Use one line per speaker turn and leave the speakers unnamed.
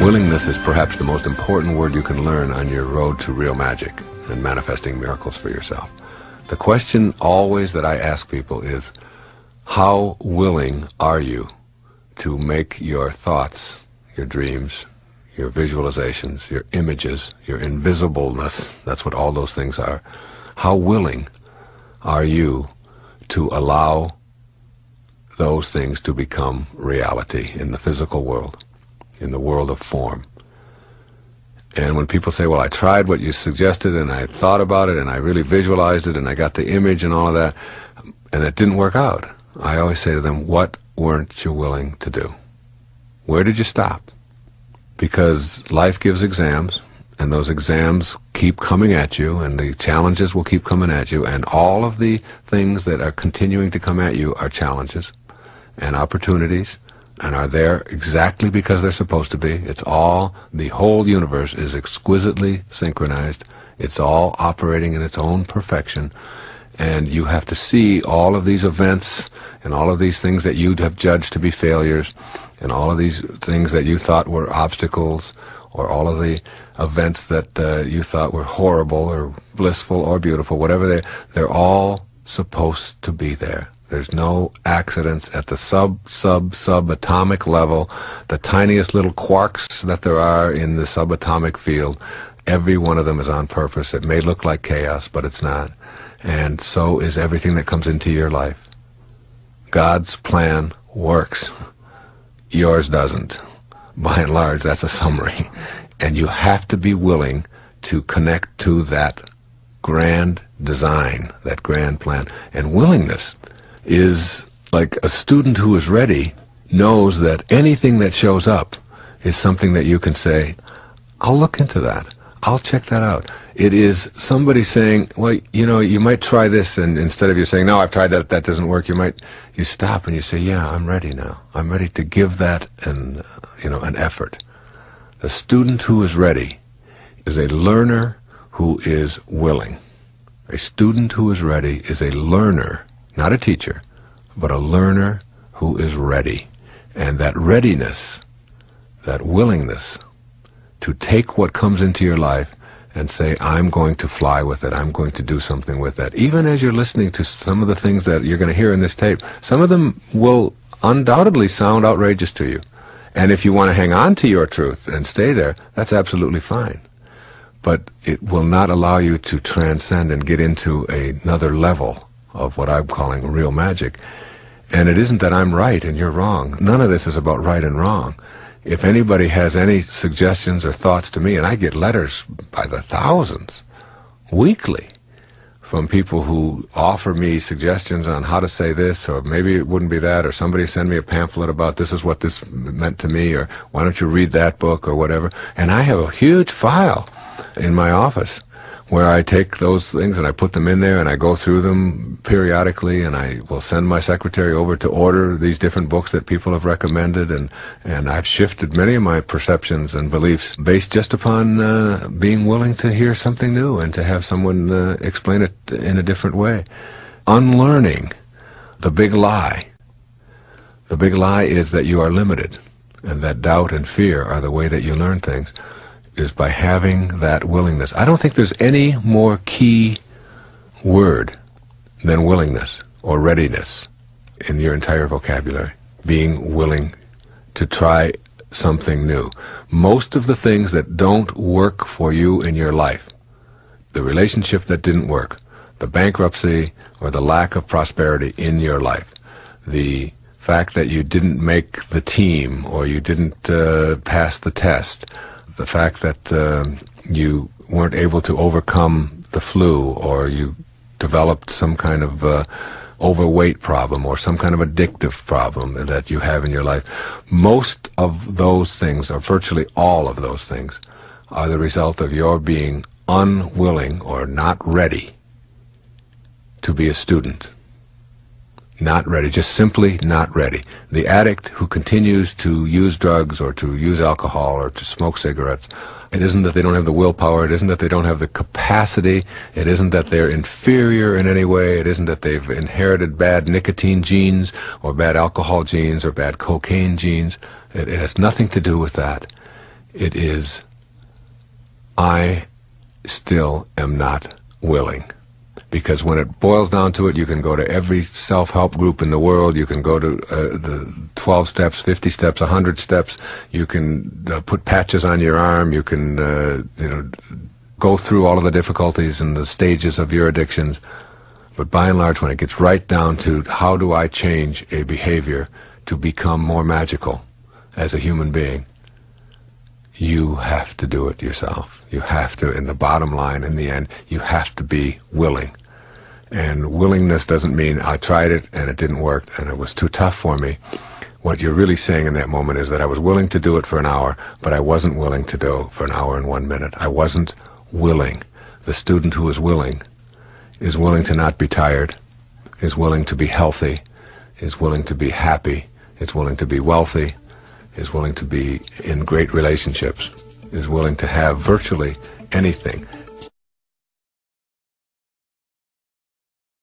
Willingness is perhaps the most important word you can learn on your road to real magic and manifesting miracles for yourself. The question always that I ask people is, how willing are you to make your thoughts, your dreams, your visualizations, your images, your invisibleness, that's what all those things are, how willing are you to allow those things to become reality in the physical world, in the world of form? And when people say, well, I tried what you suggested and I thought about it and I really visualized it and I got the image and all of that, and it didn't work out, I always say to them, what weren't you willing to do? Where did you stop? Because life gives exams, and those exams keep coming at you, and the challenges will keep coming at you, and all of the things that are continuing to come at you are challenges and opportunities, and are there exactly because they're supposed to be. It's all, the whole universe is exquisitely synchronized. It's all operating in its own perfection. And you have to see all of these events and all of these things that you'd have judged to be failures and all of these things that you thought were obstacles, or all of the events that you thought were horrible or blissful or beautiful, whatever they're all supposed to be there. There's no accidents at the subatomic level, the tiniest little quarks that there are in the subatomic field. Every one of them is on purpose. It may look like chaos, but it's not. And so is everything that comes into your life. God's plan works. Yours doesn't. By and large, that's a summary. And you have to be willing to connect to that grand design, that grand plan. And willingness is like a student who is ready knows that anything that shows up is something that you can say, I'll look into that. I'll check that out. It is somebody saying, well, you know, you might try this, and instead of you saying, no, I've tried that, that doesn't work, you stop and you say, yeah, I'm ready now. I'm ready to give that an effort. The student who is ready is a learner who is willing. A student who is ready is a learner, not a teacher, but a learner who is ready. And that readiness, that willingness to take what comes into your life and say, I'm going to fly with it, I'm going to do something with that. Even as you're listening to some of the things that you're going to hear in this tape, some of them will undoubtedly sound outrageous to you. And if you want to hang on to your truth and stay there, that's absolutely fine. But it will not allow you to transcend and get into another level of what I'm calling real magic. And it isn't that I'm right and you're wrong. None of this is about right and wrong. If anybody has any suggestions or thoughts to me, and I get letters by the thousands weekly from people who offer me suggestions on how to say this, or maybe it wouldn't be that, or somebody send me a pamphlet about this is what this meant to me, or why don't you read that book, or whatever. And I have a huge file in my office where I take those things and I put them in there and I go through them periodically, and I will send my secretary over to order these different books that people have recommended, and I've shifted many of my perceptions and beliefs based just upon being willing to hear something new and to have someone explain it in a different way. Unlearning the big lie. The big lie is that you are limited, and that doubt and fear are the way that you learn things, is by having that willingness. I don't think there's any more key word than willingness or readiness in your entire vocabulary. Being willing to try something new. Most of the things that don't work for you in your life, the relationship that didn't work, the bankruptcy or the lack of prosperity in your life, the fact that you didn't make the team or you didn't pass the test, the fact that you weren't able to overcome the flu, or you developed some kind of overweight problem or some kind of addictive problem that you have in your life. Most of those things, or virtually all of those things, are the result of your being unwilling or not ready to be a student. Not ready, just simply not ready. The addict who continues to use drugs or to use alcohol or to smoke cigarettes, it isn't that they don't have the willpower, it isn't that they don't have the capacity, it isn't that they're inferior in any way, it isn't that they've inherited bad nicotine genes or bad alcohol genes or bad cocaine genes. It has nothing to do with that. It is, I still am not willing. Because when it boils down to it, you can go to every self-help group in the world, you can go to the 12 steps, 50 steps, 100 steps, you can put patches on your arm, you can go through all of the difficulties and the stages of your addictions. But by and large, when it gets right down to how do I change a behavior to become more magical as a human being, you have to do it yourself. You have to, in the bottom line, in the end, you have to be willing. And willingness doesn't mean I tried it and it didn't work and it was too tough for me. What you're really saying in that moment is that I was willing to do it for an hour, but I wasn't willing to do it for an hour and 1 minute. I wasn't willing. The student who is willing to not be tired, is willing to be healthy, is willing to be happy, is willing to be wealthy, is willing to be in great relationships, is willing to have virtually anything.